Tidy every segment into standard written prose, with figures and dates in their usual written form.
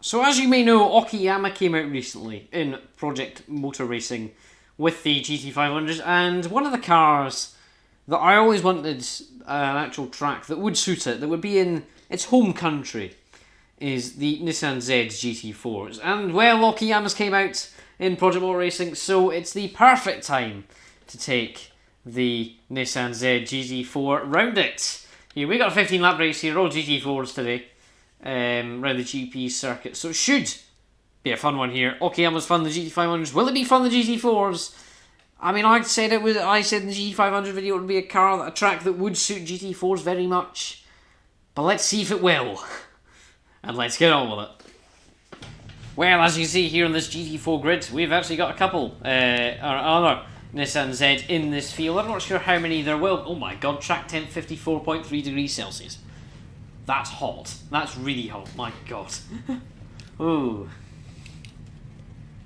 So as you may know, OKAYAMA came out recently in Project Motor Racing with the GT500s, and one of the cars that I always wanted an actual track that would suit it, that would be in its home country, is the Nissan Z's GT4s. And well, OKAYAMA's came out in Project Motor Racing, so it's the perfect time to take the Nissan Z GT4 round it. Here, we got a 15 lap race here, all GT4s today. Around the GP circuit, so it should be a fun one here. OKAYAMA's fun, the GT500s. Will it be fun, the GT4s? I mean, I said in the GT500 video it would be a track that would suit GT4s very much. But let's see if it will. And let's get on with it. Well, as you see here on this GT4 grid, we've actually got a couple, other Nissan Z in this field. I'm not sure how many there will. Oh my god, track temp 54.3 degrees Celsius. That's hot. That's really hot. My god. Ooh.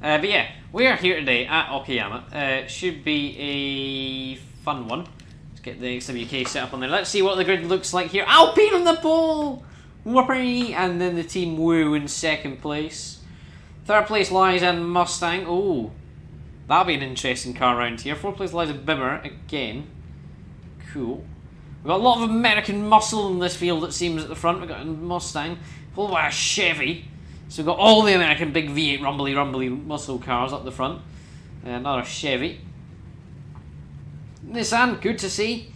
But yeah, we are here today at OKAYAMA. Should be a fun one. Let's get the XWK set up on there. Let's see what the grid looks like here. Alpine on the pole! Whoopee! And then the Team Woo in second place. Third place lies in Mustang. Oh, that'll be an interesting car around here. Fourth place lies in Bimmer again. Cool. We've got a lot of American muscle in this field, it seems, at the front. We've got a Mustang, followed by a Chevy. So we've got all the American big V8 rumbly muscle cars up the front. Another Chevy. Nissan, good to see.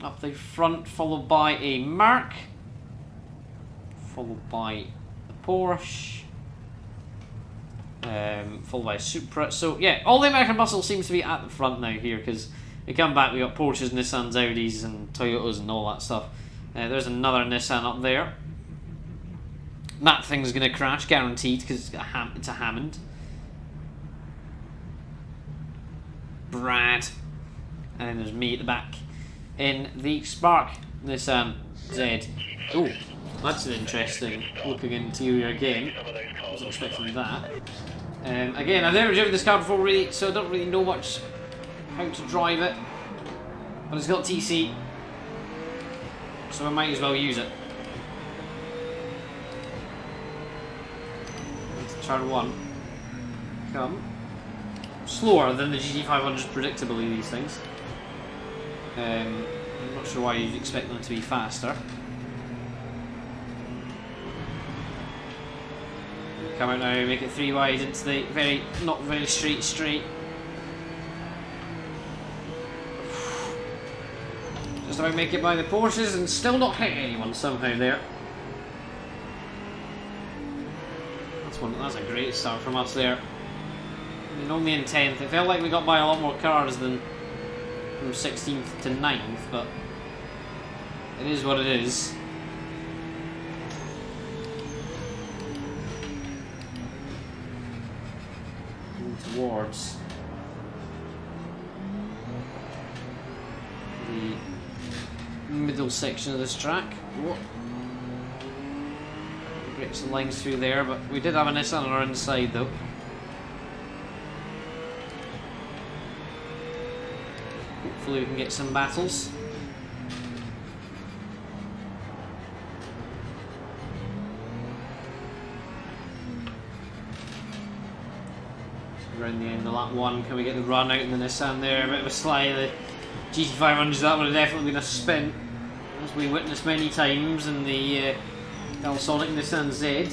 Up the front, followed by a Merc. Followed by a Porsche. Followed by a Supra. So yeah, all the American muscle seems to be at the front now here, because we come back, we got Porsches, Nissans, Audis and Toyotas and all that stuff. There's another Nissan up there. That thing's going to crash, guaranteed, because it's a Hammond. Brad. And then there's me at the back in the Spark Nissan Z. Oh, that's an interesting looking interior again. I wasn't expecting that. Again, I've never driven this car before really, so I don't really know much how to drive it, but it's got TC, so I might as well use it. Into turn one. Come. Slower than the GT500s, predictably, these things. I'm not sure why you'd expect them to be faster. Come out now, make it 3 wide into the not very straight. Just about make it by the Porsches and still not hit anyone somehow there. That's a great start from us there. I mean, only in 10th. It felt like we got by a lot more cars than from 16th to 9th, but it is what it is. Moving towards the middle section of this track. Whoa. Break some lines through there, but we did have a Nissan on our inside though. Hopefully we can get some battles. So around the end of lap 1, can we get the run out in the Nissan there? A bit of a slide. The GT500s, that would have definitely been a spin, as we witnessed many times in the Sonic Nissan Z.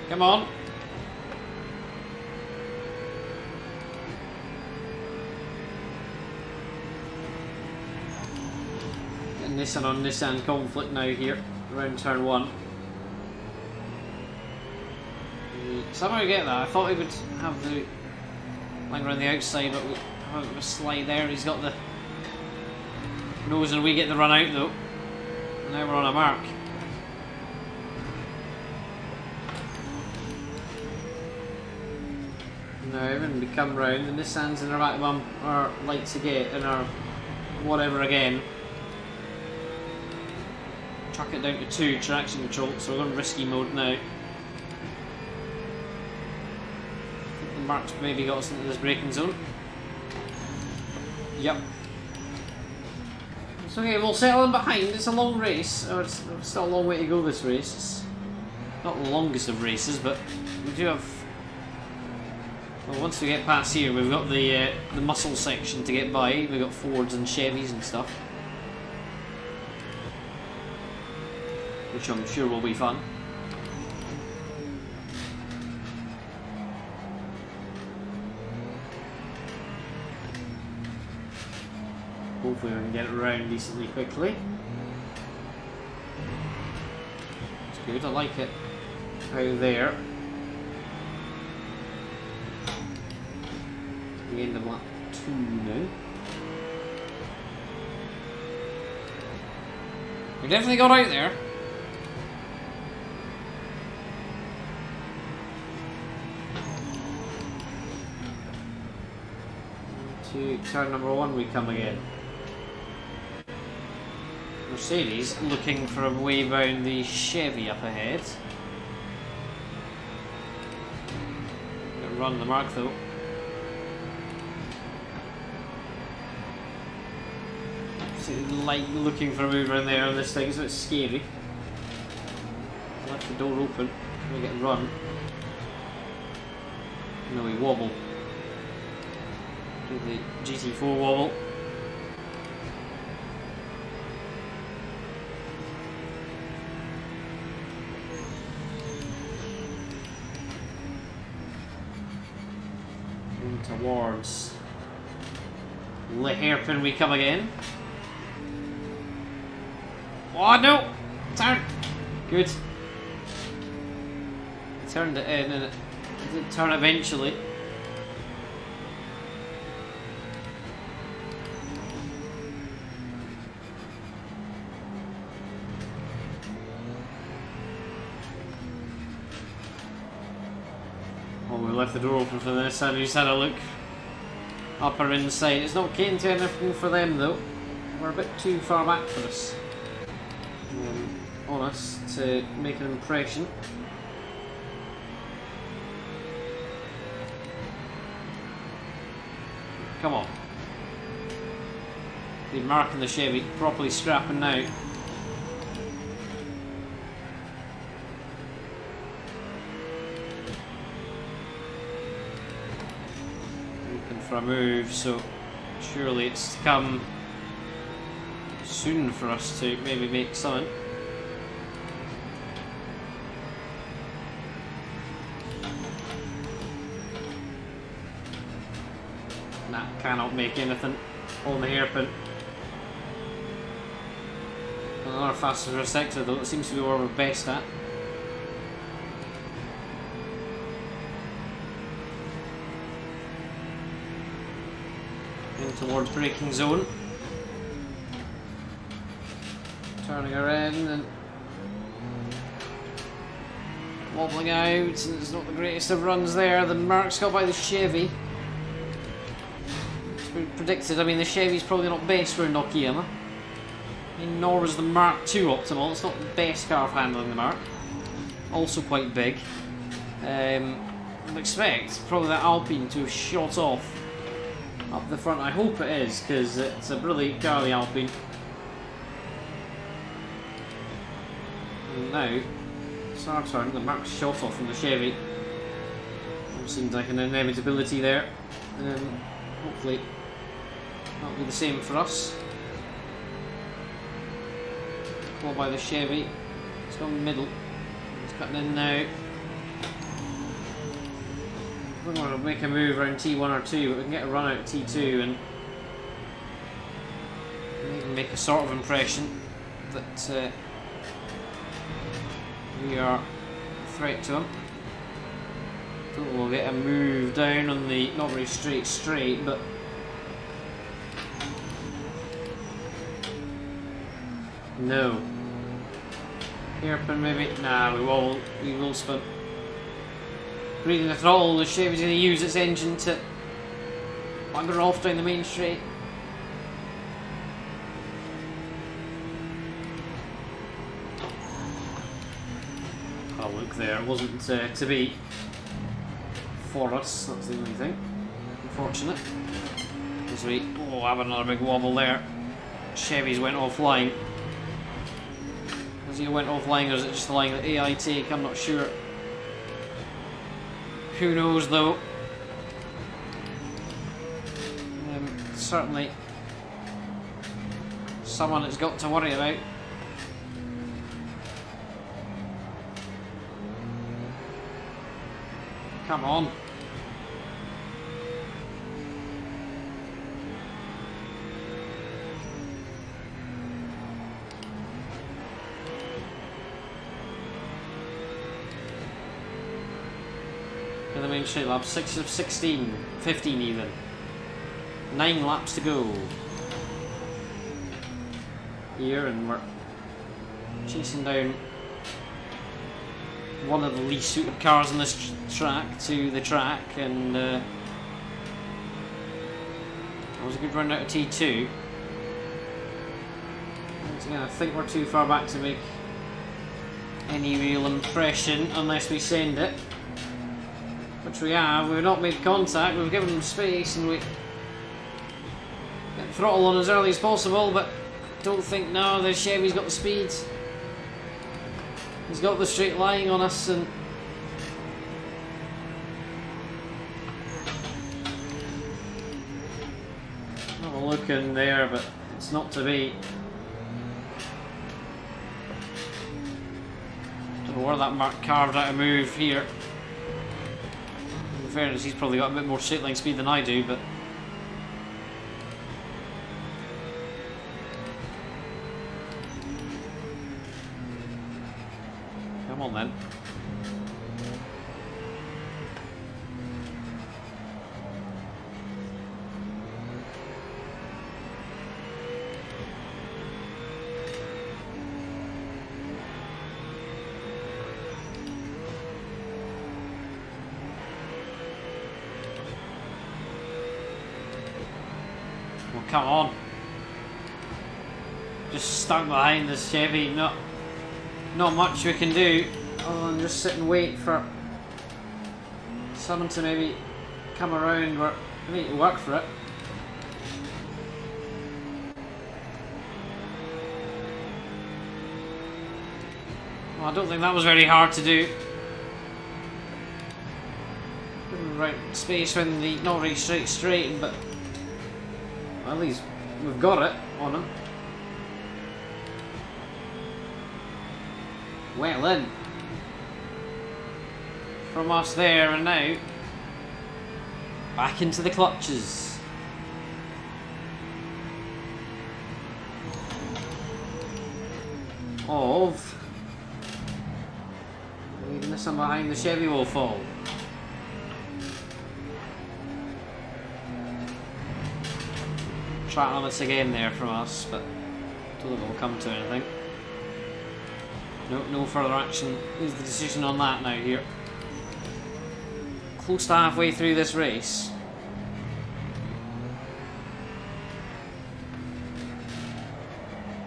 Come on. Getting Nissan on Nissan conflict now here, around turn 1. Somehow I get that. I thought he would have the line around the outside, but we have a slide there. He's got the nose and we get the run out though. Now we're on a mark. Now when we come round, the Nissan's in our back bump, our lights again, and our whatever again. Chuck it down to 2 traction control, so we're going risky mode now. Mark's maybe got us into this braking zone. Yep. So okay, we'll settle in behind. It's a long race. Oh, it's still a long way to go this race. It's not the longest of races, but we do have... Well, once we get past here, we've got the muscle section to get by. We've got Fords and Chevys and stuff. Which I'm sure will be fun. Hopefully we can get it around decently quickly. It's good, I like it. Out there. The end of lap 2 now. We definitely got out there. To turn number 1 we come again. Mercedes looking for a way round the Chevy up ahead. Gonna run the mark though. Like looking for a move around there on this thing, so it's scary. Left the door open. Can we get a run? No, we wobble. Do the GT4 wobble. And towards the hairpin we come again. Oh no! Turn! Good. I turned it in and it did turn eventually. Oh, we left the door open for this. I just had a look up or inside. It's not getting to anything for them though. We're a bit too far back for us. On us to make an impression. Come on. They're marking the Chevy, properly scrapping now. Looking for a move, so surely it's to come soon for us to maybe make something. Nah, cannot make anything on the hairpin. Another faster sector though, it seems to be where we're best at. In towards braking zone. Turning around and wobbling out, and it's not the greatest of runs there. The mark's got by the Chevy. Predicted. I mean, the Chevy's probably not best for OKAYAMA. I mean, nor was the Mark II optimal. It's not the best car for handling the Mark. Also quite big. I'd expect probably that Alpine to have shot off up the front. I hope it is, because it's a brilliant car, the Alpine. And now, it's our turn. The Mark's shot off from the Chevy. It seems like an inevitability there. Hopefully that'll be the same for us. Caught by the Chevy. It's gone middle. It's cutting in now. We're going to make a move around T1 or 2, but we can get a run out of T2 and maybe make a sort of impression that we are a threat to him. We'll get a move down on the, not very straight, but no. Hairpin maybe? Nah, we will spin. Breathing the throttle, the Chevy's going to use its engine to bugger off down the main straight. Oh look there, it wasn't to be. For us, that's the only thing. Unfortunate. Because we have another big wobble there. Chevys went offline. Has he went offline, or is it just the line that AI take? I'm not sure. Who knows though? Certainly someone that's got to worry about. Come on. In the main straight lap, 6 of 16, 15 even. 9 laps to go. Here, and we're chasing down one of the least suited cars on this track to the track, and that was a good run out of T2. Once again, I think we're too far back to make any real impression unless we send it. Which we have. We've not made contact, we've given them space, and we get the throttle on as early as possible, but don't think, no, the Chevy's got the speed. He's got the straight line on us, and have a look in there, but it's not to be. Don't know where that mark carved out a move here. In fairness, he's probably got a bit more straight line speed than I do, but come on then. Well, come on. Just stuck behind this Chevy. Not much we can do other than just sit and wait for someone to maybe come around. We need to work for it. Well, I don't think that was very hard to do. Right space when the not really straight, but at least we've got it on him. Well in from us there, and now back into the clutches. Of leaving this one behind, the Chevy will fall. Try on this again there from us, but don't think it'll come to anything. No further action is the decision on that now here. Close to halfway through this race.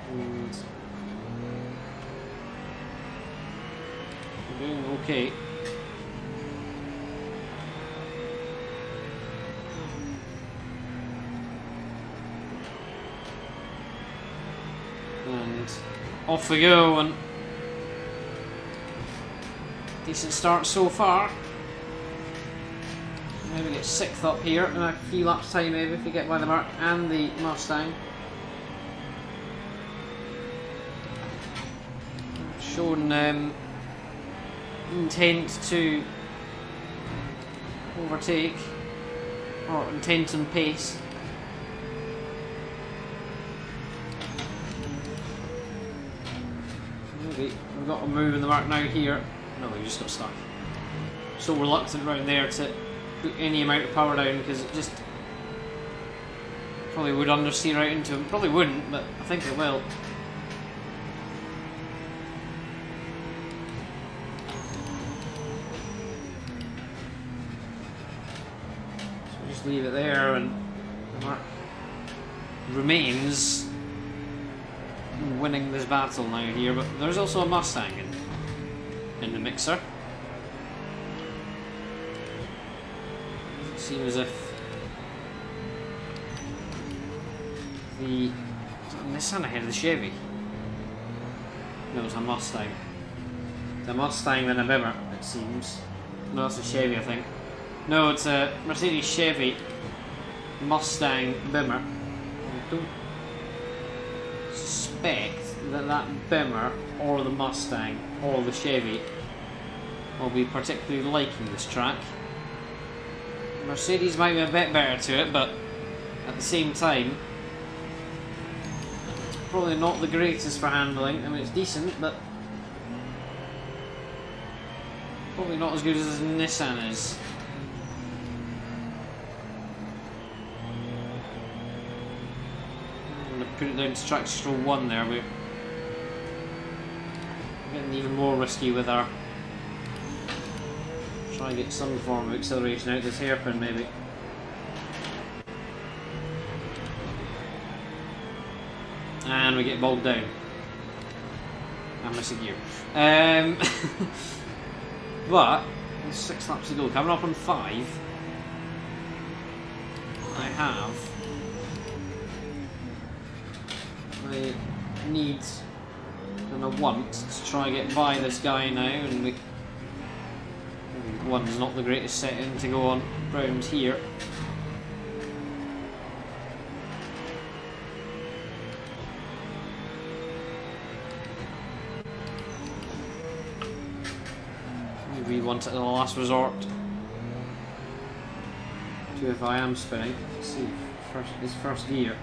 And we're doing okay. And off we go, and decent start so far. Maybe get 6th up here in a few laps time, maybe, if we get by the mark and the Mustang. Shown intent to overtake, or intent and pace. Maybe we've got a move in the mark now here. No, we just got stuck. So reluctant around there to put any amount of power down, because it just probably would understeer right into him. Probably wouldn't, but I think it will. So we just leave it there, and the mark remains winning this battle now here, but there's also a Mustang in the mixer. It seems as if the Is it a Nissan ahead of the Chevy? No, it's a Mustang. It's a Mustang than a Bimmer, it seems. No, it's a Chevy, I think. No, it's a Mercedes Chevy Mustang Bimmer. I don't suspect that Bimmer or the Mustang or the Chevy will be particularly liking this track. Mercedes might be a bit better to it, but at the same time, it's probably not the greatest for handling. I mean, it's decent, but probably not as good as Nissan is. I'm going to put it down to track stroll 1 there. We're getting even more risky with our... Try and get some form of acceleration out this hairpin, maybe. And we get bogged down. I miss a gear. But, there's 6 laps to go. Coming up on 5, I need and I want to try and get by this guy now, and we... One's not the greatest setting to go on round here. Maybe want it in the last resort. See if I am spinning. Let's see, first gear.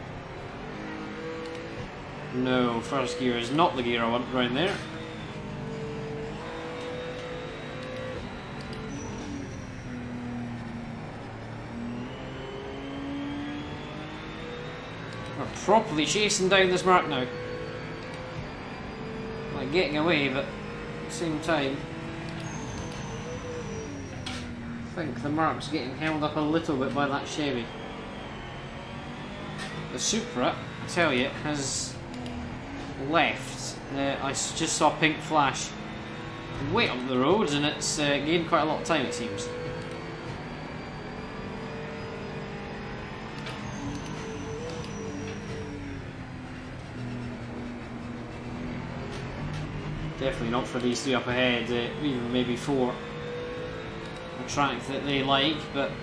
No, first gear is not the gear I want round there. We're properly chasing down this mark now. Like getting away, but at the same time, I think the mark's getting held up a little bit by that Chevy. The Supra, I tell you, has left. I just saw a pink flash way up the road, and it's gained quite a lot of time, it seems. Definitely not for these 3 up ahead, even maybe 4. A track that they like, but at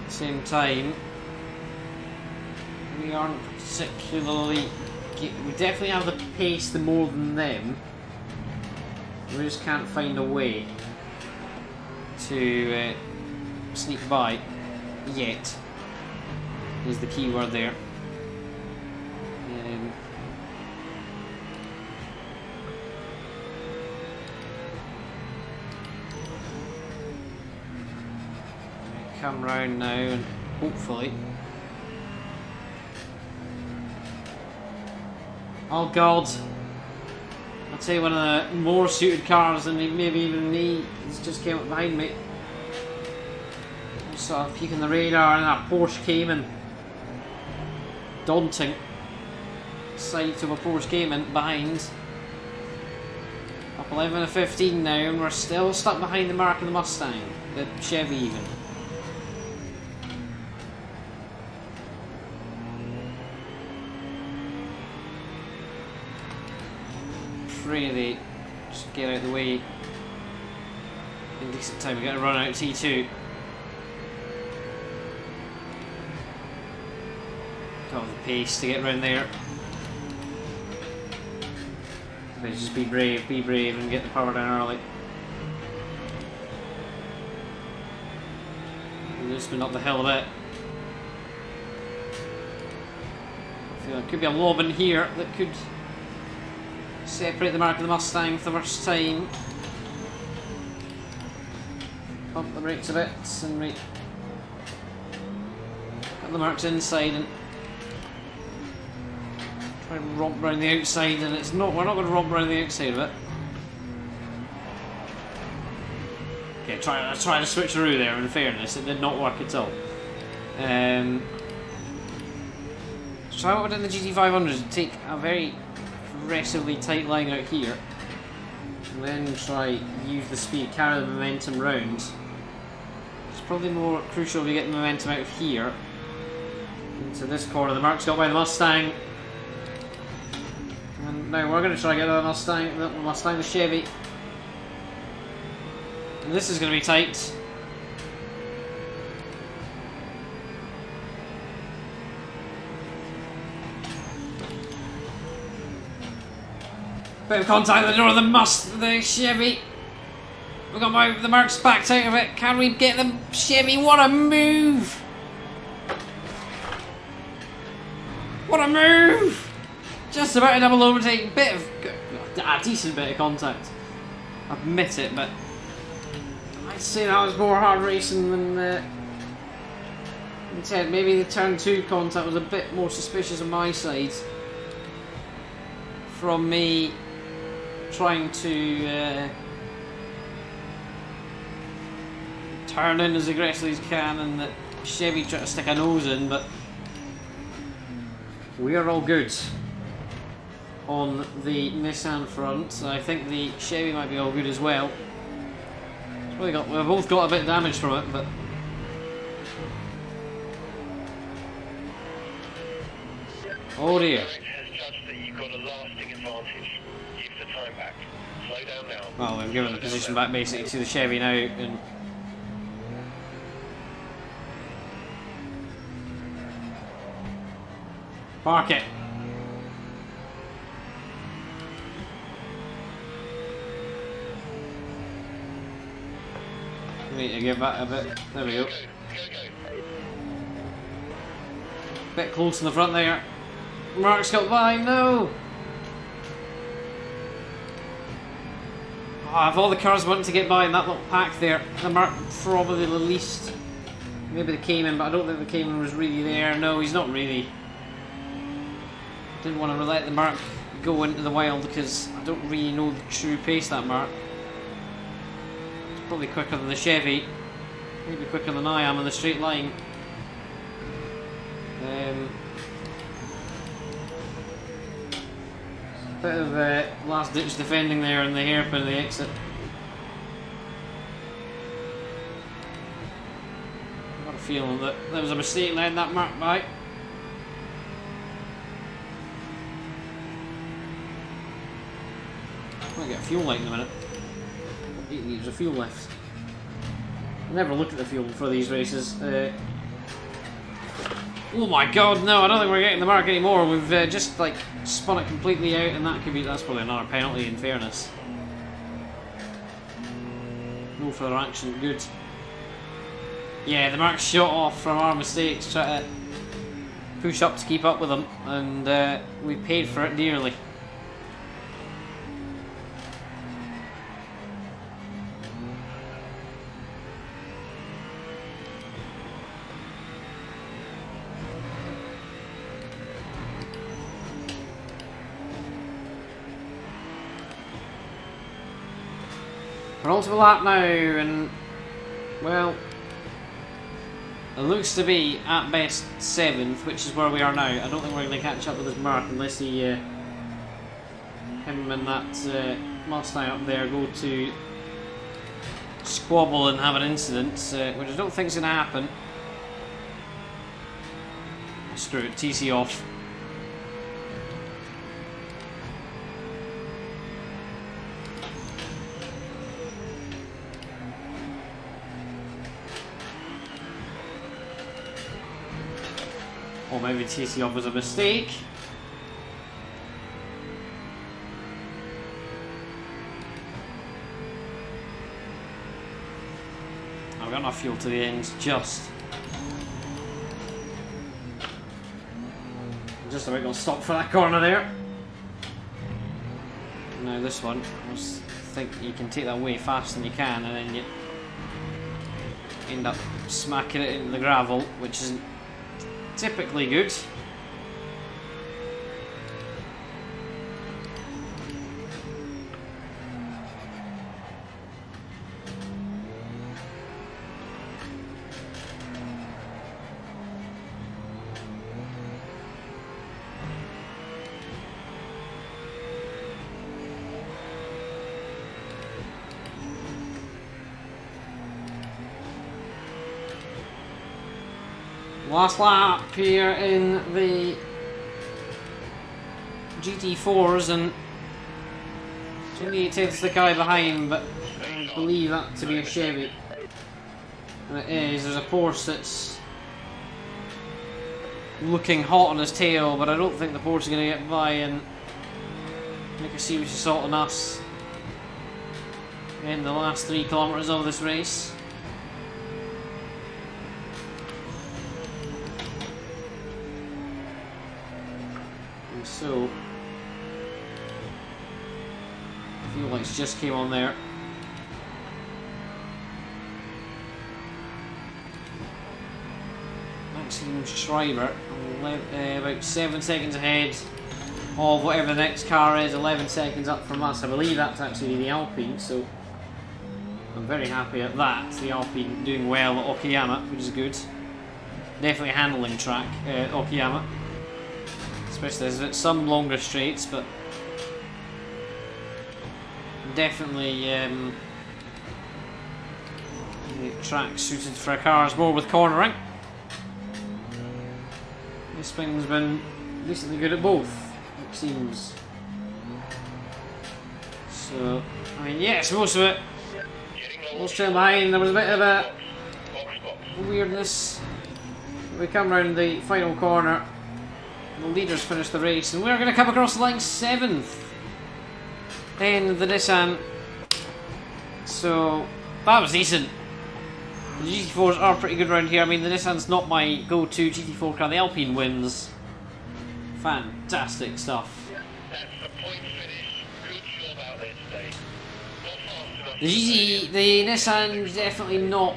the same time, we aren't particularly... We definitely have the pace the more than them. We just can't find a way to sneak by yet, is the key word there. Come round now and hopefully... Oh god! I'll tell you, one of the more suited cars than maybe even me has just came up behind me. I saw a peek in the radar and that Porsche Cayman. Daunting sight of a Porsche Cayman behind. Up 11 to 15 now, and we're still stuck behind the mark of the Mustang. The Chevy even. Really just get out of the way in decent time. We're going to run out T2. Got the pace to get round there. Let's just be brave and get the power down early. We've just been up the hill a bit. I feel like there could be a lob in here that could separate the mark of the Mustang for the first time. Pump the brakes a bit and got the marks inside and try and romp around the outside, and it's not. We're not going to romp around the outside of it. Okay, I tried to switcheroo there. In fairness, it did not work at all. So I would in the GT500 take a very aggressively tight line out here, and then try use the speed, carry the momentum round. It's probably more crucial to get the momentum out of here Into this corner, the Merc's got by the Mustang. And now we're going to try to get the Mustang, the Chevy. And this is going to be tight. Bit of contact at the door of the Chevy. We've got the Merc's backed out of it. Can we get the Chevy? What a move! What a move! Just about a double overtake. A decent bit of contact. Admit it, but I'd say that was more hard racing than intent. Maybe the turn 2 contact was a bit more suspicious on my side. From me trying to turn in as aggressively as can, and the Chevy trying to stick a nose in, but we are all good on the Nissan front. I think the Chevy might be all good as well. We've both got a bit of damage from it, but oh dear. Well, we've given the position back basically to the Chevy now, and park it. We need to give that a bit. There we go. Bit close in the front there. Mark's got by. No. Oh, if all the cars wanted to get by in that little pack there, the Mark probably the least. Maybe the Cayman, but I don't think the Cayman was really there. No, he's not really. Didn't want to let the Mark go into the wild because I don't really know the true pace of that Mark. It's probably quicker than the Chevy. Maybe quicker than I am on the straight line. Bit of last ditch defending there in the hairpin of the exit. I've got a feeling that there was a mistake letting that Mark by. I'm going to get a fuel light in a minute. 8 litres of fuel left. I never look at the fuel for these races. Oh my god, no, I don't think we're getting the Mark anymore. We've just like spun it completely out, and that's probably another penalty in fairness. No further action, good. Yeah, the Mark shot off from our mistakes, try to push up to keep up with them, and we paid for it dearly. We're on to the lap now, and well, it looks to be at best 7th, which is where we are now. I don't think we're going to catch up with this Mark unless him and that Mustang up there go to squabble and have an incident, which I don't think is going to happen. Screw it, TC off. Or maybe TC off was a mistake. I've got enough fuel to the end, just about going to stop for that corner there. Now this one, I think you can take that way faster than you can, and then you end up smacking it into the gravel, which isn't typically good. Last lap here in the GT4s, and 28 tenths the guy behind, but I believe that to be a Chevy. And it is. There's a Porsche that's looking hot on his tail, but I don't think the Porsche is going to get by and make a serious assault on us in the last 3 kilometres of this race. And so, fuel lights just came on there. Maxime Schreiber, about 7 seconds ahead of whatever the next car is, 11 seconds up from us. I believe that's actually the Alpine, so I'm very happy at that. The Alpine doing well at Okayama, which is good. Definitely a handling track at Okayama, especially as it's some longer straights, but definitely the track suited for cars more with cornering. This thing's been decently good at both, it seems. So, I mean, yes, most of it. Most of it behind. There was a bit of a weirdness. We come round the final corner. The leaders finish the race, and we're going to come across the line 7th in the Nissan. So, that was decent. The GT4s are pretty good around here. I mean, the Nissan's not my go-to GT4 car. The Alpine wins. Fantastic stuff. The Nissan is definitely not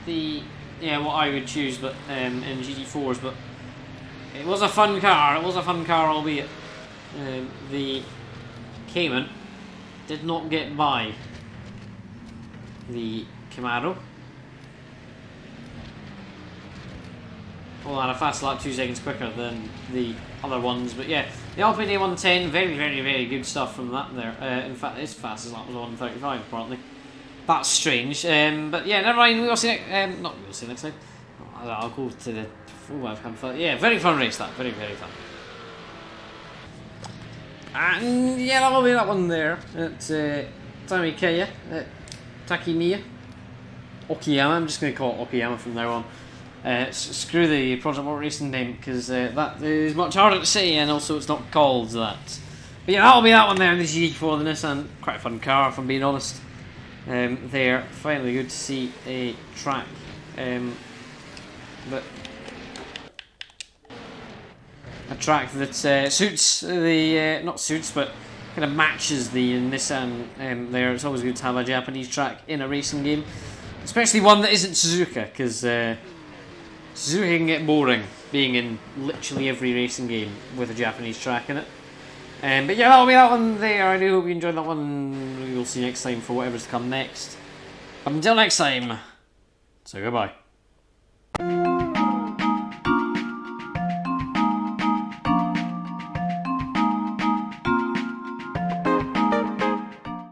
the what I would choose, but in GT4s. But it was a fun car. It was a fun car, albeit the Cayman did not get by the Camaro. Well, had a fast lap 2 seconds quicker than the other ones, but yeah, the Alpine A110, very, very, very good stuff from that there. In fact, its fastest lap was 1:35 apparently. That's strange, but yeah, never mind. We'll see next. We'll see next time. I'll go to the full I've had fun. Yeah, very fun race that. Very, very fun. And yeah, that will be that one there at Takemiya. Okayama. I'm just going to call it Okayama from now on. Screw the Project Motor Racing name, because that is much harder to say, and also it's not called that. But yeah, that'll be that one there in the GT4, the Nissan. Quite a fun car, if I'm being honest. There, finally good to see a track, but a track that suits the not suits, but kind of matches the Nissan. There, it's always good to have a Japanese track in a racing game, especially one that isn't Suzuka, because Suzuka can get boring being in literally every racing game with a Japanese track in it. But yeah, that'll be that one there. I do hope you enjoyed that one. We will see you next time for whatever's to come next. But until next time, so goodbye.